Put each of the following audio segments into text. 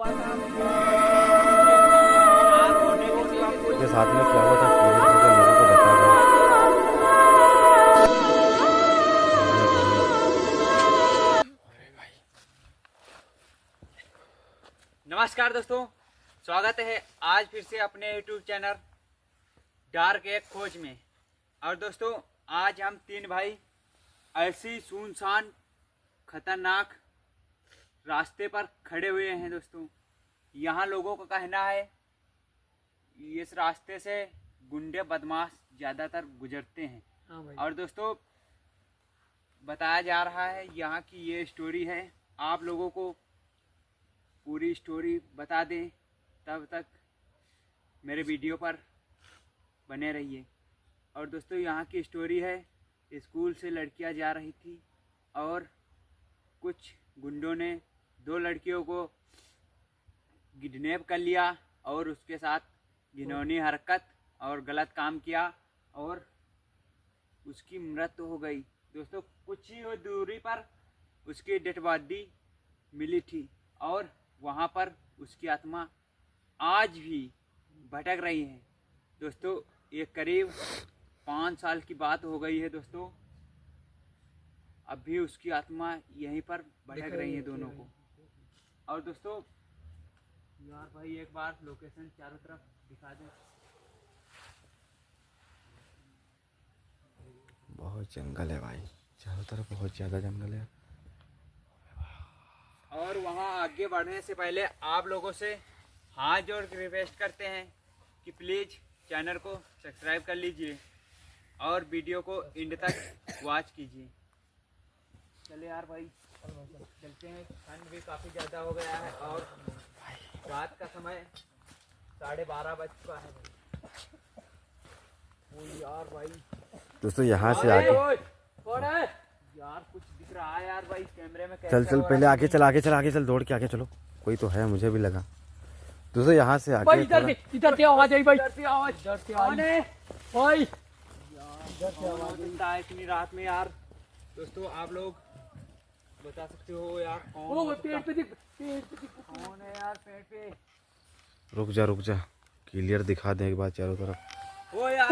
हुआ था के साथ में क्या हुआ था क्लियर करके लोगों को बता दो। नमस्कार दोस्तों, स्वागत है आज फिर से अपने YouTube चैनल डार्क एक खोज में। और दोस्तों आज हम तीन भाई ऐसी सुनसान खतरनाक रास्ते पर खड़े हुए हैं। दोस्तों यहाँ लोगों का कहना है इस रास्ते से गुंडे बदमाश ज़्यादातर गुजरते हैं। और दोस्तों बताया जा रहा है यहाँ की ये स्टोरी है, आप लोगों को पूरी स्टोरी बता दें, तब तक मेरे वीडियो पर बने रहिए। और दोस्तों यहाँ की स्टोरी है, स्कूल से लड़कियाँ जा रही थी और कुछ गुंडों ने दो लड़कियों को किडनैप कर लिया और उसके साथ घिनौनी हरकत और गलत काम किया और उसकी मृत्यु हो गई। दोस्तों कुछ ही दूरी पर उसकी डेड बॉडी मिली थी और वहाँ पर उसकी आत्मा आज भी भटक रही है। दोस्तों ये करीब 5 साल की बात हो गई है। दोस्तों अभी उसकी आत्मा यहीं पर भटक रही है दोनों को। और दोस्तों यार भाई एक बार लोकेशन चारों तरफ दिखा दें। बहुत जंगल है भाई, चारों तरफ बहुत ज़्यादा जंगल है। और वहाँ आगे बढ़ने से पहले आप लोगों से हाथ जोड़ के रिक्वेस्ट करते हैं कि प्लीज़ चैनल को सब्सक्राइब कर लीजिए और वीडियो को एंड तक वॉच कीजिए। चले यार भाई चलते हैं, ठंड भी काफ़ी ज़्यादा हो गया है और रात का समय 12:30 बज चुका है भाई। ओ यार भाई दोस्तों यहाँ से आगे कौन है यार, कुछ दिख रहा है यार भाई कैमरे में। चल चल पहले आगे चल, आगे चल, आगे चल, दौड़ के आगे चलो, कोई तो है, मुझे भी लगा। दोस्तों यहाँ से आगे इधर से आवाज आई भाई, इधर से कौन है भाई यार, इधर से आवाज आता है इतनी रात में यार। दोस्तों आप लोग बता सकते हो यार कौन पेड़ पे कौन है यार पेड़ पे। रुक जा, क्लियर दिखा दे एक बार चारों तरफ। ओ यार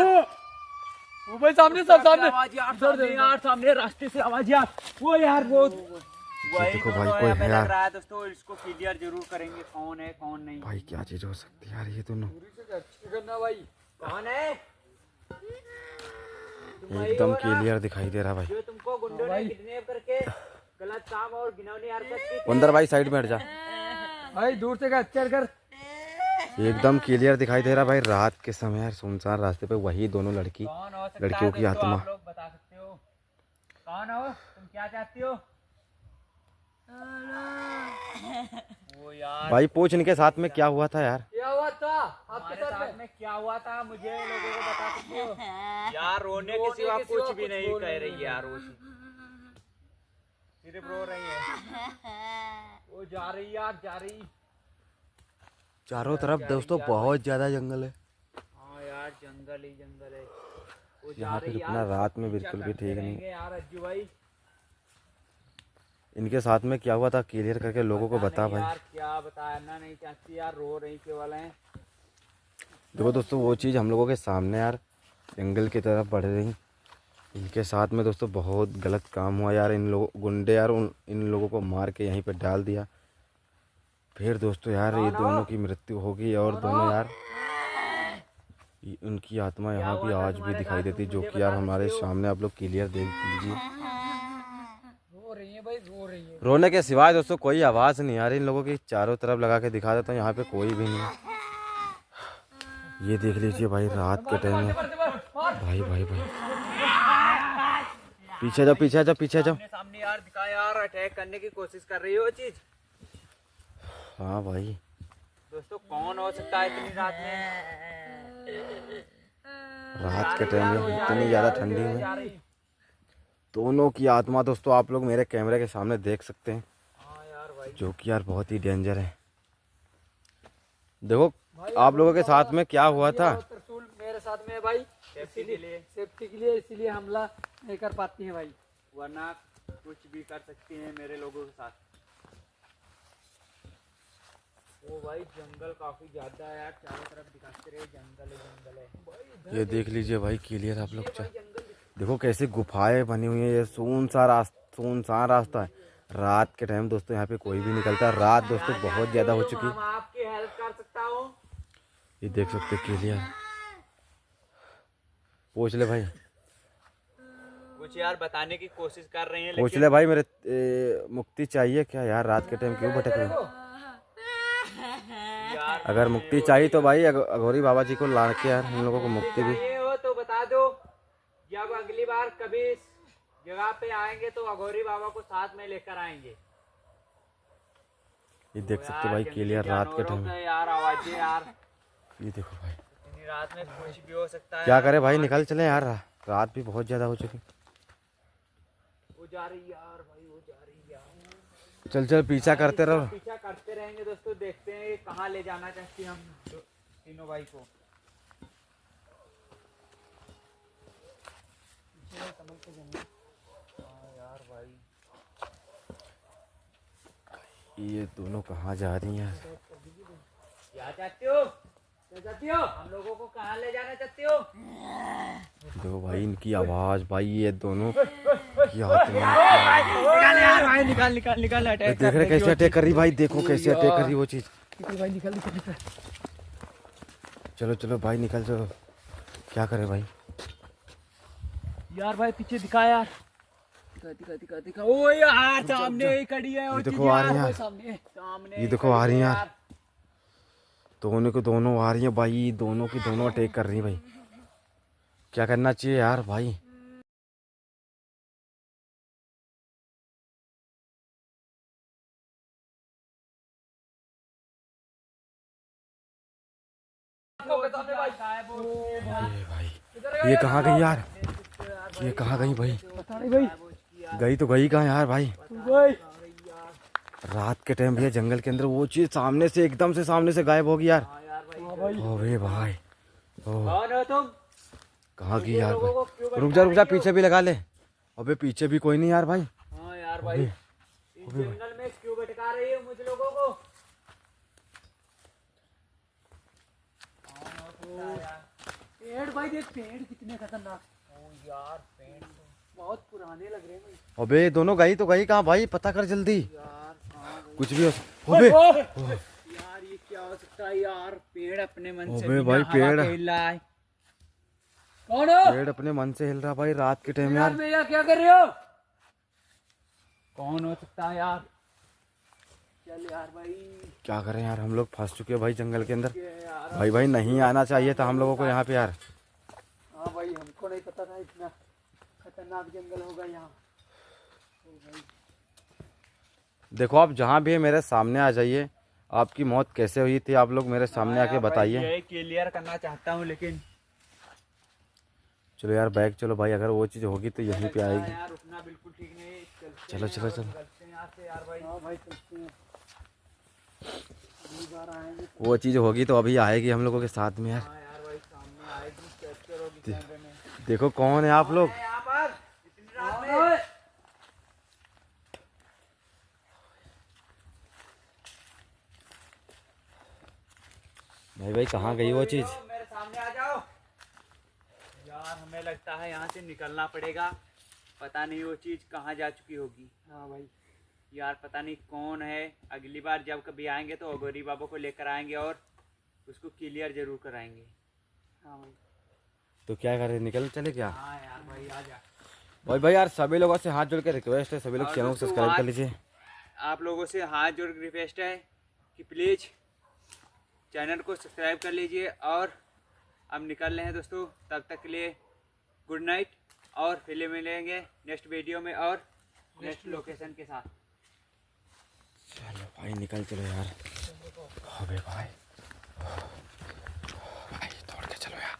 वो भाई सामने सब सामने आवाज यार, सामने रास्ते से आवाज यार। वो यार वो देखो भाई कोई है यार। लग रहा है। दोस्तों इसको क्लियर जरूर करेंगे कौन है कौन नहीं। भाई क्या चीज हो सकती है यार ये दोनों। भाई कौन है एकदम क्लियर दिखाई दे रहा भाई। जो तुमको गुंडों ने किडनैप करके गलत काम और घिनौनी हरकत की। अंदर भाई साइड में हट जा भाई, दूर से कैप्चर कर। एकदम क्लियर दिखाई दे रहा भाई। रात के समय सुनसान रास्ते पे वही दोनों लड़कियों की आत्मा। आप लोग बता सकते हो कौन हो, तुम क्या चाहती हो। वो यार भाई पूछ इनके साथ में क्या हुआ था यार। क्या हुआ था आपके साथ में, क्या हुआ था मुझे लोगों को बता सकते हो यार। रोने के सिवा कुछ भी नहीं कह रही यार, वो सिर्फ रो रही है। वो जा रही यार, जा रही। चारों तरफ दोस्तों बहुत ज्यादा जंगल है। हाँ यार जंगल ही जंगल है। वो यहाँ पे रुकना रात में बिल्कुल भी ठीक नहीं यार। अज्जू भाई इनके साथ में क्या हुआ था क्लियर करके लोगों को बता भाई। यार क्या बताना नहीं चाहती यार, रो रही केवल है। देखो दोस्तों वो चीज़ हम लोगों के सामने यार जंगल की तरफ बढ़ रही। इनके साथ में दोस्तों बहुत गलत काम हुआ यार। इन लोगों गुंडे यार इन लोगों को मार के यहीं पे डाल दिया। फिर दोस्तों यार ये दोनों की मृत्यु होगी और दोनों यार उनकी आत्मा यहाँ भी आज भी दिखाई देती, जो कि यार हमारे सामने आप लोग क्लियर देख लीजिए। रो रही है भाई, रो रही है। रोने के सिवाय दोस्तों कोई आवाज़ नहीं आ रही इन लोगों की। चारों तरफ लगा के दिखा देता हूँ, यहाँ पे कोई भी नहीं है। ये देख लीजिए भाई रात के टाइम में। भाई भाई भाई पीछे जाओ, पीछे जाओ, पीछे जाओ। सामने यार दिखा यार, अटैक करने की कोशिश कर रही है वो चीज। हाँ भाई दोस्तों कौन हो सकता है इतनी रात में। रात के टाइम में इतनी ज़्यादा ठंडी में दोनों की आत्मा दोस्तों आप लोग मेरे कैमरे के सामने देख सकते हैं। हाँ यार भाई, जो कि यार बहुत ही डेंजर है। देखो आप लोगों के साथ में क्या हुआ था। मेरे साथ में भाई सेफ्टी के लिए इसीलिए हमला नहीं कर पाती है भाई, वरना कुछ भी कर सकती हैं मेरे लोगों के साथ। वो भाई जंगल काफी ज्यादा है यार, चारों तरफ दिखाते रहे जंगल है। ये देख लीजिए भाई क्लियर आप लोग देखो कैसे गुफाएं बनी हुई है। ये सुनसान रास्ता है। रात के टाइम दोस्तों यहाँ पे कोई भी निकलता है। रात दोस्तों बहुत ज्यादा हो चुकी है। आपकी हेल्प कर सकता हूँ। ये देख सकते क्लियर। पूछ ले भाई, कुछ यार बताने की कोशिश कर रहे हैं पूछ ले भाई। मेरे मुक्ति चाहिए क्या यार? रात के टाइम क्यों भटक रहे हो? यार अगर मुक्ति चाहिए तो भाई अघोरी बाबा जी को ला के यार हम लोगों को मुक्ति भी। चाहिए हो तो बता दो, जब अगली बार कभी इस जगह पे आएंगे तो अघोरी बाबा को साथ में लेकर आएंगे। ये देख सकते भाई क्लियर रात के टाइम। यार आवाजें यार, ये देखो भाई इतनी रात में कुछ भी हो सकता है। क्या करे भाई, निकल चले यार। रात भी बहुत ज्यादा हो चुकी। वो जा रही यार भाई, वो जा रही यार। चल चल पीछा करते रहो। पीछा करते रहेंगे दोस्तों, देखते हैं कहाँ ले जाना चाहती हम तीनों भाई को। यार भाई ये दोनों कहाँ जा रही हैं? क्या चाहते हो? क्या चाहती हो? हम लोगों को कहाँ ले जाना चाहती हो? देखो भाई इनकी आवाज भाई, ये दोनों की हाथ में निकाल यार भाई, निकाल निकाल निकाल। अटैक देख रहे कैसे अटैक कर रही भाई। देखो कैसे अटैक कर रही वो चीज। भाई निकल निकल निकल। चलो चलो भाई निकल चलो। क्या करे भाई? यार भाई पीछे दिखा यार, दिखा दिखा दिखा दिखा। ओ यार सामने ही खड़ी है। ये देखो आ रही है। सामने ये देखो आ रही है यार। दोनों को दोनों आ रही है भाई। दोनों की दोनों अटैक कर रही है भाई। क्या करना चाहिए यार भाई? ये भाई ये कहाँ गई यार? ये कहाँ गई भाई? गई तो गई कहाँ यार भाई? रात के टाइम भैया जंगल के अंदर वो चीज सामने से एकदम से सामने से गायब होगी यार। ओए भाई कौन हो तुम? कहाँ गई यार भाई? रुक जा पीछे भी लगा ले। अबे पीछे भी कोई नहीं यार भाई। हाँ यार भाई, इस जंगल में क्यों भटका रही हो मुझे लोगों को? पेड़ भाई देख, पेड़ कितने खतरनाक। ओ यार पेड़ तो बहुत पुराने लग रहे हैं भाई। अबे दोनों गई तो गई कहाँ भाई? पता कर जल्दी। यार कुछ भी हो। अबे यार ये क्या हो सकता है यार? पेड़ अपने मन से अबे भाई पेड़ हिल रहा है। कौन हो? पेड़ अपने मन से हिल रहा भाई रात के टाइम यार। भैया क्या कर रहे हो? कौन हो सकता है यार? चल यार भाई, क्या करें यार? हम लोग फंस चुके हैं भाई जंगल के अंदर। यार भाई भाई नहीं आना चाहिए था हम लोगों को यहाँ पे यार। हाँ भाई, हमको नहीं पता था इतना खतरनाक जंगल होगा यहाँ। देखो आप जहाँ भी है मेरे सामने आ जाइए। आपकी मौत कैसे हुई थी आप लोग मेरे सामने आके बताइए। यही क्लियर करना चाहता हूँ लेकिन। चलो यार बैग चलो भाई, अगर वो चीज़ होगी तो यहीं पे आएगी। यार रुकना बिल्कुल ठीक नहीं। चलो चलो चलो यहाँ से यार भाई। हाँ भाई चलते हैं। वो चीज़ होगी तो अभी आएगी हम लोगों के साथ में यार। हाँ यार भाई सामने आएगी, कैप्चर होगी कैमरे में। देखो कौन है आप लोग? यहाँ पर इतनी रात में। भाई भाई कहाँ गई वो चीज़? मेरे सामने आ जाओ यार। हमें लगता है यहाँ से निकलना पड़ेगा। पता नहीं वो चीज़ कहाँ जा चुकी होगी। हाँ भाई यार पता नहीं कौन है। अगली बार जब कभी आएंगे तो अघोरी बाबा को लेकर आएंगे और उसको क्लियर जरूर कराएंगे। हाँ भाई तो क्या करें, निकल चले क्या? हाँ यार भाई आ जा। भाई यार सभी लोगों से हाथ जोड़ के रिक्वेस्ट है, सभी लोग चैनल को दोस्तों, सब्सक्राइब कर लीजिए। आप लोगों से हाथ जोड़ के रिक्वेस्ट है कि प्लीज़ चैनल को सब्सक्राइब कर लीजिए। और अब निकल रहे हैं दोस्तों, तब तक के लिए गुड नाइट। और फिर मिलेंगे नेक्स्ट वीडियो में और नेक्स्ट लोकेशन के साथ। चलो भाई निकल चलो यार। अबे भाई भाई दौड़ के चलो यार।